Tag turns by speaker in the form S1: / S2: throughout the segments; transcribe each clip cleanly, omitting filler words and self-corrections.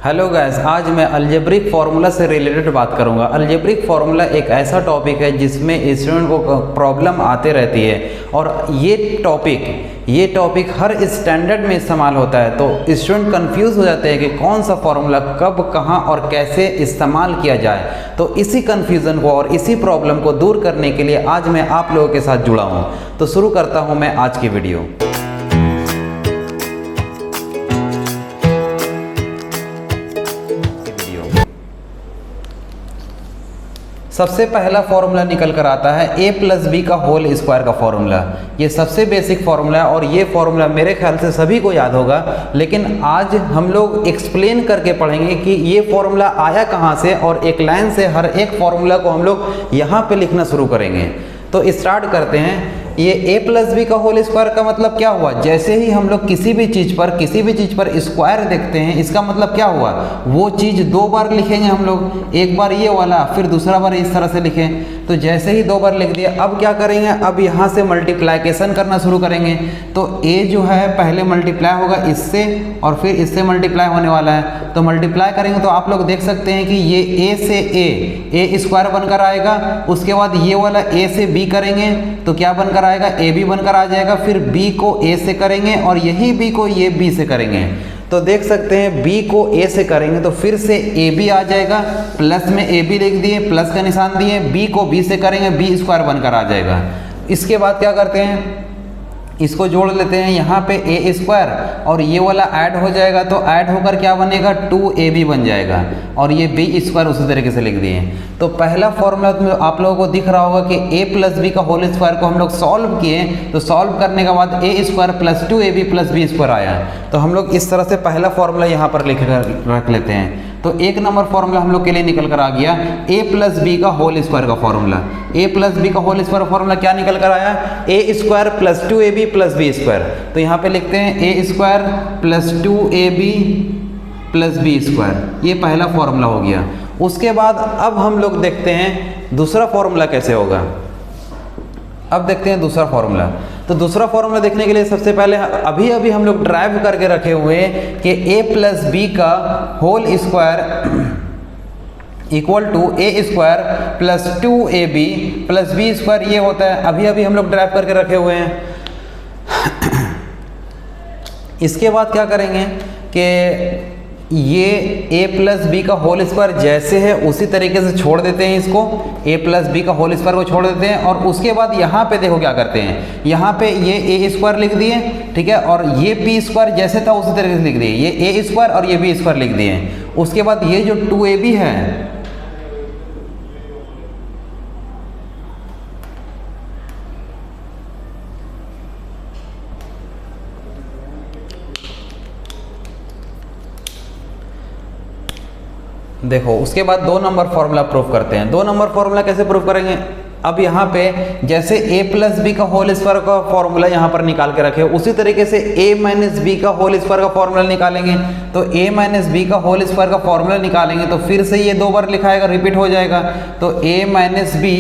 S1: Hello guys, आज मैं algebraic formula से रिलेटेड बात करूंगा। अलजेब्रिक फार्मूला एक ऐसा टॉपिक है जिसमें स्टूडेंट को प्रॉब्लम आते रहती है और ये टॉपिक हर स्टैंडर्ड में इस्तेमाल होता है। तो स्टूडेंट कंफ्यूज हो जाते हैं कि कौन सा फार्मूला कब, कहां और कैसे इस्तेमाल किया जाए। तो इसी कंफ्यूजन को और इसी प्रॉब्लम को दूर करने के लिए आज मैं आप लोगों के साथ जुड़ा हूं। तो शुरू करता हूं मैं आज की वीडियो। सबसे पहला फॉर्मूला निकल कर आता है a प्लस बी का होल स्क्वायर का फॉर्मूला। ये सबसे बेसिक फॉर्मूला है और ये फॉर्मूला मेरे ख्याल से सभी को याद होगा, लेकिन आज हम लोग एक्सप्लेन करके पढ़ेंगे कि ये फॉर्मूला आया कहाँ से और एक लाइन से हर एक फॉर्मूला को हम लोग यहाँ पे लिखना शुरू करेंगे। तो स्टार्ट करते हैं। ये a प्लस बी का होल स्क्वायर का मतलब क्या हुआ? जैसे ही हम लोग किसी भी चीज़ पर स्क्वायर देखते हैं, इसका मतलब क्या हुआ? वो चीज़ दो बार लिखेंगे हम लोग, एक बार ये वाला फिर दूसरा बार इस तरह से लिखें। तो जैसे ही दो बार लिख दिया, अब क्या करेंगे? अब यहाँ से मल्टीप्लाइकेशन करना शुरू करेंगे। तो a जो है पहले मल्टीप्लाई होगा इससे और फिर इससे मल्टीप्लाई होने वाला है। तो मल्टीप्लाई करेंगे तो आप लोग देख सकते हैं कि ये a से a स्क्वायर बनकर आएगा। उसके बाद ये वाला a से b करेंगे तो क्या बनकर आएगा? ए बी बनकर आ जाएगा। फिर b को a से करेंगे और यही b को ये b से करेंगे। तो देख सकते हैं b को a से करेंगे तो फिर से ab आ जाएगा, प्लस में ab लिख दिए, प्लस का निशान दिए। b को b से करेंगे, b स्क्वायर बनकर आ जाएगा। इसके बाद क्या करते हैं? इसको जोड़ लेते हैं यहाँ पे a स्क्वायर और ये वाला ऐड हो जाएगा। तो ऐड होकर क्या बनेगा? 2ab बन जाएगा और ये b स्क्वायर उसी तरीके से लिख दिए। तो पहला फॉर्मूला में आप लोगों को दिख रहा होगा कि a प्लस बी का होल स्क्वायर को हम लोग सॉल्व किए। तो सॉल्व करने के बाद a square plus 2ab plus b square आया। तो हम लोग इस तरह से पहला फॉर्मूला यहाँ पर लिख कर रख लेते हैं। तो एक नंबर फॉर्मूला हम लोग के लिए निकल कर आ गया a प्लस बी का होल स्क्वायर का फॉर्मूला। a प्लस बी का होल स्क्वायर फॉर्मूला क्या निकल कर आया? a square plus 2ab plus b square. तो यहाँ पे लिखते हैं a square plus 2ab plus b square. ये पहला फॉर्मूला हो गया। उसके बाद अब हम लोग देखते हैं दूसरा फॉर्मूला कैसे होगा। अब देखते हैं दूसरा फॉर्मूला। तो दूसरा फॉर्मूला देखने के लिए सबसे पहले अभी हम लोग ड्राइव करके रखे हुए हैं कि a प्लस बी का whole square equal to a square plus 2ab plus b square ये होता है। अभी हम लोग ड्राइव करके रखे हुए हैं। इसके बाद क्या करेंगे कि ये a प्लस बी का होल स्क्वायर जैसे है उसी तरीके से छोड़ देते हैं। इसको a प्लस बी का होल स्क्वायर को छोड़ देते हैं और उसके बाद यहाँ पे देखो क्या करते हैं। यहाँ पे ये a स्क्वायर लिख दिए, ठीक है, और ये b स्क्वायर जैसे था उसी तरीके से लिख दिए। ये a स्क्वायर और ये b स्क्वायर लिख दिए। उसके बाद ये जो 2ab है, देखो उसके बाद दो नंबर फॉर्मूला प्रूफ करते हैं। दो नंबर फॉर्मूला कैसे प्रूफ करेंगे? अब यहाँ पे जैसे a प्लस बी का होल स्क्वायर का फॉर्मूला यहाँ पर निकाल के रखे, उसी तरीके से a माइनस बी का होल स्क्वायर का फॉर्मूला निकालेंगे। तो a माइनस बी का होल स्क्वायर का फॉर्मूला निकालेंगे तो फिर से ये दो बार लिखाएगा, रिपीट हो जाएगा। तो a माइनस बी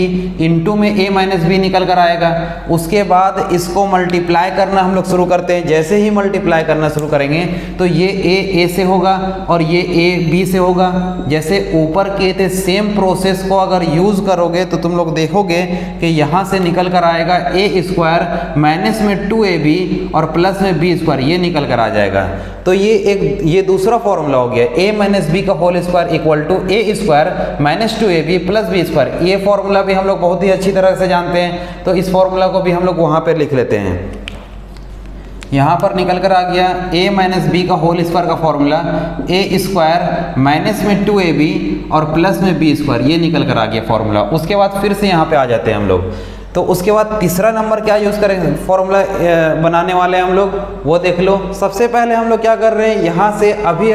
S1: इंटू में a माइनस बी निकल कर आएगा। उसके बाद इसको मल्टीप्लाई करना हम लोग शुरू करते हैं। जैसे ही मल्टीप्लाई करना शुरू करेंगे तो ये a से होगा और ये a b से होगा। जैसे ऊपर के थे सेम प्रोसेस को अगर यूज़ करोगे तो तुम लोग देखोगे कि यहाँ से निकल कर आएगा a स्क्वायर माइनस में 2ab और प्लस में b स्क्वायर, ये निकल कर आ जाएगा। तो ये दूसरा फॉर्मूला हो गया a माइनस बी का whole square equal to a square minus 2ab plus b square. ये फॉर्मूला भी हम लोग बहुत ही अच्छी तरह से जानते हैं। तो इस फॉर्मूला को भी हम लोग वहाँ पर लिख लेते हैं। यहाँ पर निकल कर आ गया a माइनस बी का होल स्क्वायर का फॉर्मूला a स्क्वायर माइनस में 2ab और प्लस में b स्क्वायर, ये निकल कर आ गया फॉर्मूला। उसके बाद फिर से यहाँ पे आ जाते हैं हम लोग। तो उसके बाद तीसरा नंबर क्या यूज़ करेंगे, फॉर्मूला बनाने वाले हैं हम लोग, वो देख लो। सबसे पहले हम लोग क्या कर रहे हैं, यहाँ से अभी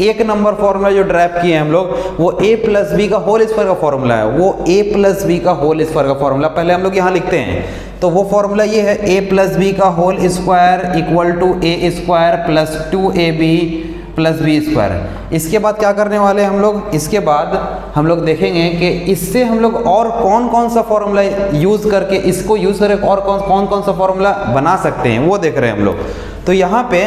S1: एक नंबर फॉर्मूला जो ड्राइव किए हैं हम लोग, वो a प्लस बी का होल स्क्वायर का फॉर्मूला है। वो a प्लस बी का होल स्क्वायर का फॉर्मूला पहले हम लोग यहाँ लिखते हैं। तो वो फॉर्मूला ये है a प्लस बी का whole square equal to a square plus 2ab plus B square. इसके बाद क्या करने वाले हैं हम लोग, इसके बाद हम लोग देखेंगे कि इससे हम लोग और कौन कौन सा फॉर्मूला यूज़ करके, इसको यूज़ करके और कौन कौन सा फॉर्मूला बना सकते हैं वो देख रहे हैं हम लोग। तो यहाँ पे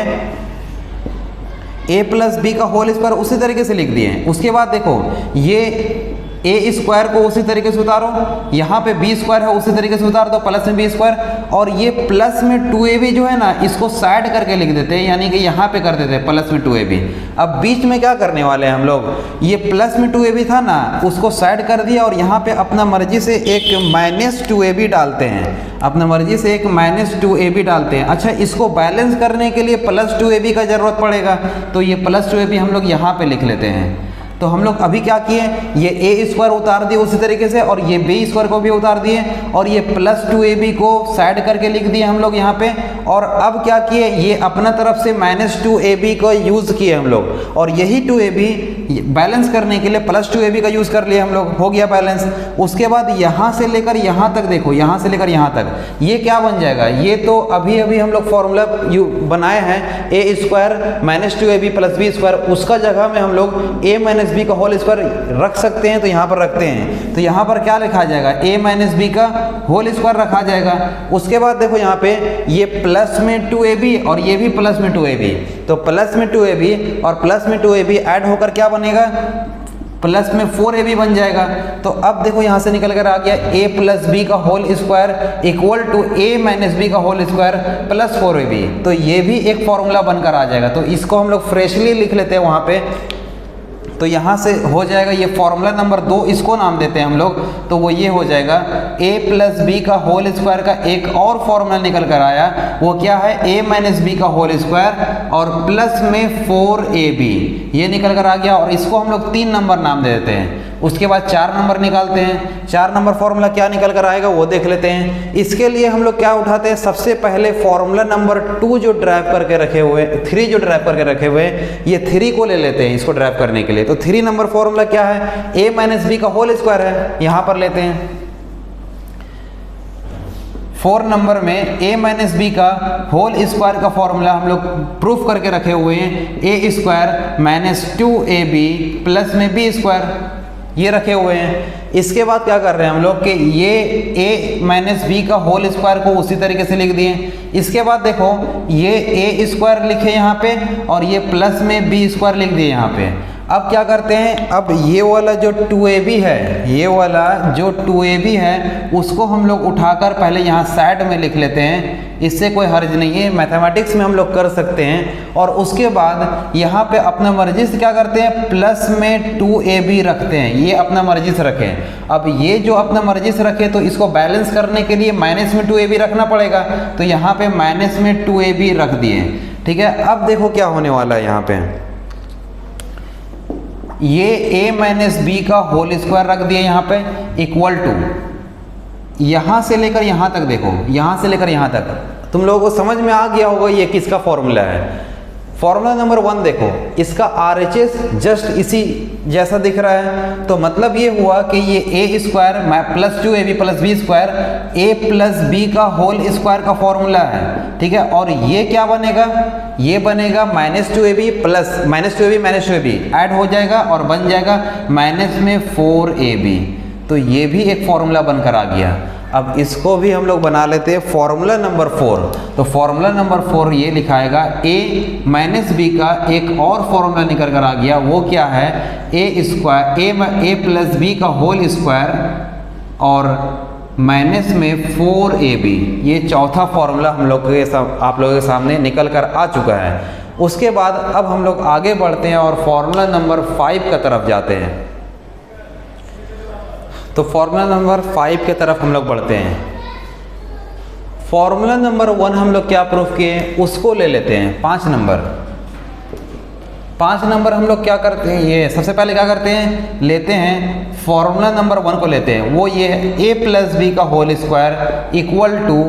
S1: a प्लस बी का होल स्क्वायर उसी तरीके से लिख दिए हैं। उसके बाद देखो ये ए स्क्वायर को उसी तरीके से उतारो, यहाँ पे बी स्क्वायर है उसी तरीके से उतार दो प्लस में बी स्क्वायर, और ये प्लस में 2ab जो है ना इसको साइड करके लिख देते हैं, यानी कि यहाँ पे कर देते हैं प्लस में 2ab। अब बीच में क्या करने वाले हैं हम लोग, ये प्लस में 2ab था ना उसको साइड कर दिया और यहाँ पे अपना मर्जी से एक -2ab डालते हैं, अपना मर्जी से एक -2ab डालते हैं। अच्छा, इसको बैलेंस करने के लिए प्लस 2ab का ज़रूरत पड़ेगा, तो ये प्लस 2ab हम लोग यहाँ पे लिख लेते हैं। तो हम लोग अभी क्या किए, ये ए स्क्वायर उतार दिए उसी तरीके से और ये बी स्क्वायर को भी उतार दिए और ये प्लस 2ab को साइड करके लिख दिए हम लोग यहाँ पे। और अब क्या किए, ये अपना तरफ से -2ab को यूज़ किए हम लोग, और यही 2ab बैलेंस करने के लिए प्लस 2ab का यूज़ कर लिए हम लोग, हो गया बैलेंस। उसके बाद यहाँ से लेकर यहाँ तक देखो, यहाँ से लेकर यहाँ तक ये क्या बन जाएगा, ये तो अभी अभी हम लोग फॉर्मूला बनाए हैं a square -2ab plus B square, उसका जगह में हम लोग a माइनस बी का होल स्क्वायर रख सकते हैं, तो यहाँ पर रखते हैं। तो यहाँ पर क्या लिखा जाएगा, a माइनस बी का होल स्क्वायर रखा जाएगा। उसके बाद देखो यहाँ पे ये प्लस में 2ab और ये भी प्लस में 2ab, तो प्लस में 2ab और प्लस में 2ab ऐड होकर क्या बनेगा, प्लस में 4ab बन जाएगा। तो अब देखो यहाँ से निकल कर आ गया a प्लस बी का whole square equal to a minus B का होल स्क्वायर प्लस 4ab। तो ये भी एक फॉर्मूला बनकर आ जाएगा, तो इसको हम लोग फ्रेशली लिख लेते हैं वहाँ पे। तो यहाँ से हो जाएगा ये फॉर्मूला नंबर 2, इसको नाम देते हैं हम लोग, तो वो ये हो जाएगा a प्लस बी का होल स्क्वायर का एक और फॉर्मूला निकल कर आया, वो क्या है a माइनस बी का होल स्क्वायर और प्लस में 4ab, ये निकल कर आ गया। और इसको हम लोग 3 नंबर नाम दे देते हैं। उसके बाद 4 नंबर निकालते हैं, 4 नंबर फॉर्मूला क्या निकल कर आएगा वो देख लेते हैं। इसके लिए हम लोग क्या उठाते हैं, सबसे पहले फॉर्मूला नंबर 2 जो ड्राइव करके रखे हुए, 3 जो ड्राइव करके रखे हुए, ये 3 को ले लेते हैं इसको ड्राइव करने के लिए। तो 3 नंबर फॉर्मूला क्या है, a माइनस बी का होल स्क्वायर है, यहाँ पर लेते हैं। 4 नंबर में a माइनस बी का होल स्क्वायर का फॉर्मूला हम लोग प्रूफ करके रखे हुए हैं, a square minus 2ab plus में b स्क्वायर, ये रखे हुए हैं। इसके बाद क्या कर रहे हैं हम लोग कि ये a माइनस बी का होल स्क्वायर को उसी तरीके से लिख दिए। इसके बाद देखो ये a स्क्वायर लिखे यहाँ पे और ये प्लस में b स्क्वायर लिख दिए यहाँ पे। अब क्या करते हैं, अब ये वाला जो 2ab है, ये वाला जो 2ab है उसको हम लोग उठाकर पहले यहाँ साइड में लिख लेते हैं, इससे कोई हर्ज नहीं है, मैथमेटिक्स में हम लोग कर सकते हैं। और उसके बाद यहाँ पे अपना मर्जी से क्या करते हैं, प्लस में 2ab रखते हैं, ये अपना मर्जी से रखें। अब ये जो अपना मर्जी से रखे तो इसको बैलेंस करने के लिए माइनस में 2ab रखना पड़ेगा, तो यहाँ पे माइनस में 2ab रख दिए, ठीक है। अब देखो क्या होने वाला है, यहाँ पे ये a माइनस बी का होल स्क्वायर रख दिए यहाँ पे इक्वल टू, यहाँ से लेकर यहाँ तक देखो, यहाँ से लेकर यहाँ तक तुम लोगों को समझ में आ गया होगा ये किसका फॉर्मूला है। फॉर्मूला नंबर 1 देखो, इसका RHS जस्ट इसी जैसा दिख रहा है, तो मतलब ये हुआ कि ये a square plus 2ab plus B square a plus B का होल स्क्वायर का फॉर्मूला है, ठीक है। और ये क्या बनेगा, ये बनेगा -2ab प्लस -2ab ऐड हो जाएगा और बन जाएगा माइनस में 4ab। तो ये भी एक फॉर्मूला बनकर आ गया। अब इसको भी हम लोग बना लेते हैं फॉर्मूला नंबर 4। तो फॉर्मूला नंबर 4 ये लिखाएगा a माइनस बी का एक और फॉर्मूला निकल कर आ गया, वो क्या है, a square a plus B का होल स्क्वायर और माइनस में 4ab, ये चौथा फॉर्मूला हम लोग के आप लोगों के सामने निकल कर आ चुका है। उसके बाद अब हम लोग आगे बढ़ते हैं और फॉर्मूला नंबर 5 की तरफ जाते हैं। तो फॉर्मूला नंबर 5 की तरफ हम लोग बढ़ते हैं। फॉर्मूला नंबर 1 हम लोग क्या प्रूफ किए, उसको ले लेते हैं 5 नंबर। 5 नंबर हम लोग क्या करते हैं, ये सबसे पहले क्या करते हैं, लेते हैं फॉर्मूला नंबर 1 को लेते हैं, वो ये है a प्लस बी का whole square equal to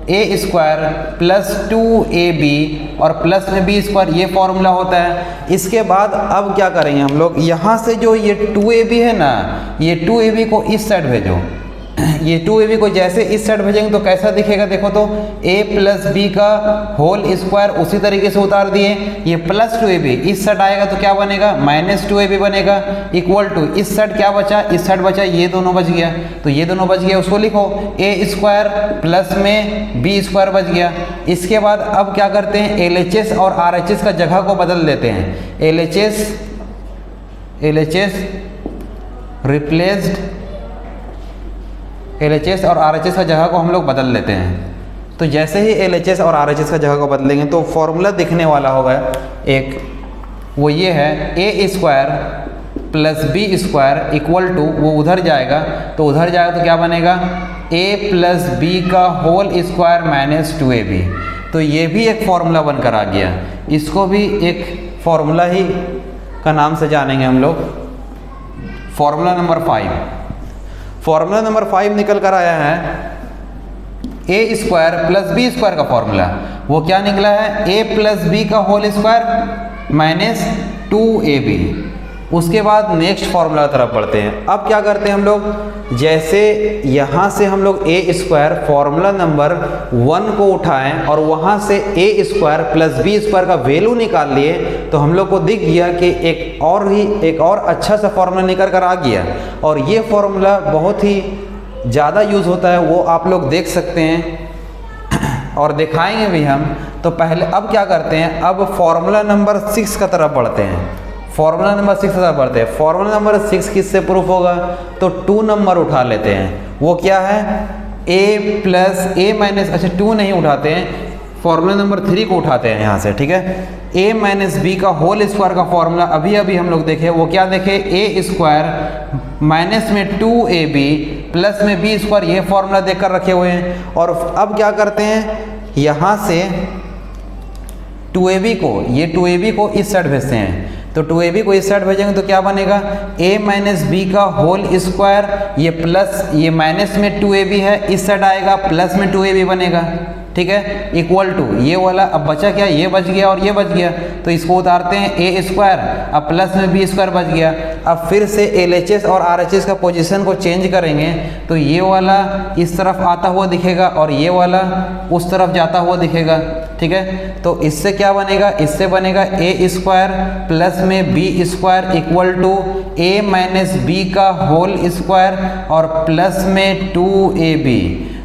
S1: a square plus 2ab और प्लस में b स्क्वायर, ये फॉर्मूला होता है। इसके बाद अब क्या करेंगे हम लोग, यहाँ से जो ये 2ab है ना, ये 2ab को इस साइड भेजो, ये 2ab को जैसे इस साइड भेजेंगे तो कैसा दिखेगा, देखो तो a प्लस बी का होल स्क्वायर उसी तरीके से उतार दिए। ये प्लस 2ab इस साइड आएगा तो क्या बनेगा, माइनस 2ab बनेगा, इक्वल टू इस साइड क्या बचा, इस साइड बचा, ये दोनों बच गया, तो ये दोनों बच गया, उसको लिखो a स्क्वायर प्लस में b स्क्वायर बच गया। इसके बाद अब क्या करते हैं, LHS और RHS का जगह को बदल देते हैं। LHS रिप्लेस्ड, LHS और RHS का जगह को हम लोग बदल लेते हैं। तो जैसे ही LHS और RHS का जगह को बदलेंगे तो फॉर्मूला दिखने वाला होगा एक, वो ये है a square plus b square equal to, वो उधर जाएगा तो उधर जाएगा तो क्या बनेगा, a प्लस b का होल स्क्वायर माइनस 2ab। तो ये भी एक फॉर्मूला बनकर आ गया, इसको भी एक फॉर्मूला ही का नाम से जानेंगे हम लोग। फॉर्मूला नंबर 5, फॉर्मूला नंबर 5 निकल कर आया है a square plus b square का फॉर्मूला। वो क्या निकला है, a प्लस b का होल स्क्वायर माइनस 2ab। उसके बाद नेक्स्ट फॉर्मूला की तरफ बढ़ते हैं। अब क्या करते हैं हम लोग, जैसे यहाँ से हम लोग a स्क्वायर फॉर्मूला नंबर 1 को उठाएं और वहाँ से a square plus b square का वैल्यू निकाल लिए तो हम लोग को दिख गया कि एक और अच्छा सा फॉर्मूला निकल कर आ गया। और ये फॉर्मूला बहुत ही ज़्यादा यूज़ होता है, वो आप लोग देख सकते हैं और दिखाएंगे भी हम। तो पहले अब क्या करते हैं, अब फॉर्मूला नंबर 6 का तरफ बढ़ते हैं। फॉर्मूला नंबर 6 का तरफ बढ़ते हैं। फॉर्मूला नंबर 6 किससे प्रूफ होगा, तो 2 नंबर उठा लेते हैं। वो क्या है, a प्लस a माइनस, अच्छा 2 नहीं उठाते हैं, फॉर्मूला नंबर 3 को उठाते हैं यहाँ से, ठीक है। a माइनस बी का होल स्क्वायर का फॉर्मूला अभी हम लोग देखे, वो क्या देखे, a स्क्वायर माइनस में 2ab प्लस में b स्क्वायर, ये फॉर्मूला देकर रखे हुए हैं। और अब क्या करते हैं, यहाँ से 2ab को, ये 2ab को इस साइड भेजते हैं। तो 2ab को इस साइड भेजेंगे तो क्या बनेगा, a माइनस बी का होल स्क्वायर, ये प्लस ये माइनस में 2ab है, इस साइड आएगा प्लस में 2ab बनेगा, ठीक है, इक्वल टू ये वाला। अब बचा क्या, ये बच गया और ये बच गया, तो इसको उतारते हैं a स्क्वायर, अब प्लस में b स्क्वायर बच गया। अब फिर से LHS और RHS का पोजीशन को चेंज करेंगे तो ये वाला इस तरफ आता हुआ दिखेगा और ये वाला उस तरफ जाता हुआ दिखेगा, ठीक है। तो इससे क्या बनेगा, इससे बनेगा a स्क्वायर प्लस में b square equal to a minus b का होल स्क्वायर और प्लस में 2ab।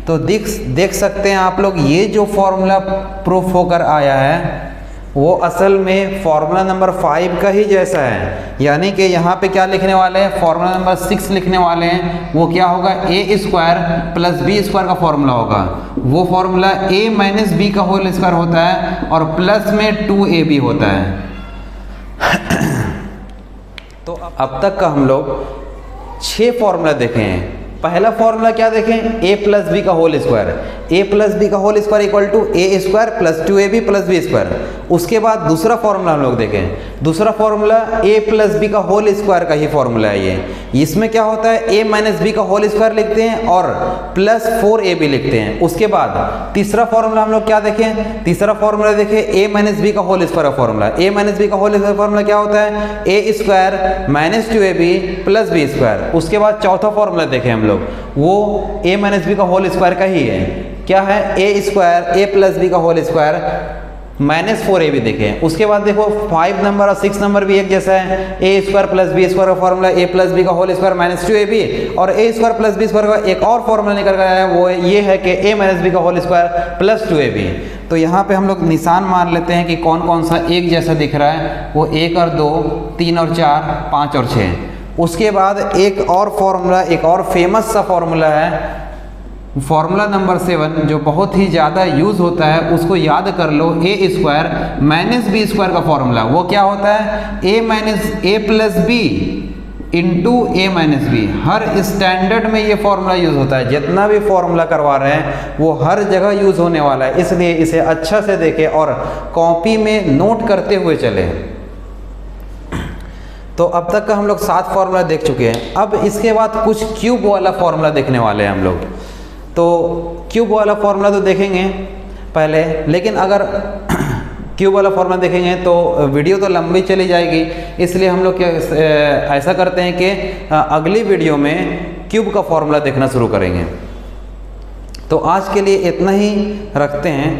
S1: तो देख सकते हैं आप लोग, ये जो फॉर्मूला प्रूफ होकर आया है वो असल में फॉर्मूला नंबर 5 का ही जैसा है। यानी कि यहाँ पे क्या लिखने वाले हैं, फॉर्मूला नंबर 6 लिखने वाले हैं। वो क्या होगा, a square plus b square का फॉर्मूला होगा। वो फॉर्मूला a माइनस b का होल स्क्वायर होता है और प्लस में 2ab होता है। तो अब तक का हम लोग 6 फॉर्मूला देखे हैं। पहला फॉर्मूला क्या देखें, a प्लस बी का whole square, a plus B का whole square equal to a square plus 2ab plus b square. उसके बाद दूसरा फॉर्मूला हम लोग देखें। दूसरा फॉर्मूला a प्लस बी का होल स्क्वायर का ही फॉर्मूला है ये। इसमें क्या होता है, a माइनस बी का होल स्क्वायर लिखते हैं और प्लस 4ab लिखते हैं। उसके बाद तीसरा फॉर्मूला हम लोग क्या देखें, तीसरा फॉर्मूला देखें a माइनस बी का होल स्क्वायर का फॉर्मूला। a माइनस बी का होल स्क्वायर फॉर्मूला क्या होता है, a square minus 2ab plus b square. उसके बाद चौथा फॉर्मूला देखें हम लोग, वो a माइनस बी का होल स्क्वायर का ही है। क्या है, a square a plus B का होल स्क्वायर माइनस 4ab देखें। उसके बाद देखो 5 नंबर और 6 नंबर भी एक जैसा है, a square plus B square का फॉर्मूला a प्लस बी का होल स्क्वायर माइनस 2ab। और a square plus B square का एक और फॉर्मूला निकल कर आया है, वो ये है कि a माइनस बी का होल स्क्वायर प्लस 2ab। तो यहाँ पे हम लोग निशान मान लेते हैं कि कौन कौन सा एक जैसा दिख रहा है। वो 1 और 2, 3 और 4, 5 और 6। उसके बाद एक और फॉर्मूला, एक और फेमस सा फॉर्मूला है, फॉर्मूला नंबर 7, जो बहुत ही ज़्यादा यूज़ होता है, उसको याद कर लो, a square minus B square का फॉर्मूला। वो क्या होता है, a plus B into a minus B. हर स्टैंडर्ड में ये फॉर्मूला यूज़ होता है। जितना भी फॉर्मूला करवा रहे हैं वो हर जगह यूज़ होने वाला है, इसलिए इसे अच्छा से देखें और कॉपी में नोट करते हुए चलें। तो अब तक का हम लोग 7 फॉर्मूला देख चुके हैं। अब इसके बाद कुछ क्यूब वाला फॉर्मूला देखने वाले हैं हम लोग। तो क्यूब वाला फॉर्मूला तो देखेंगे पहले, लेकिन अगर क्यूब वाला फॉर्मूला देखेंगे तो वीडियो तो लंबी चली जाएगी, इसलिए हम लोग क्या ऐसा करते हैं कि अगली वीडियो में क्यूब का फॉर्मूला देखना शुरू करेंगे। तो आज के लिए इतना ही रखते हैं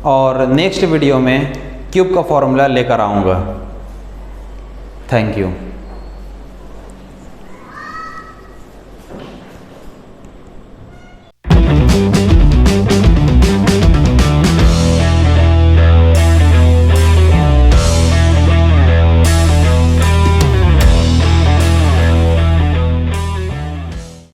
S1: और नेक्स्ट वीडियो में क्यूब का फॉर्मूला लेकर आऊँगा। Thank you.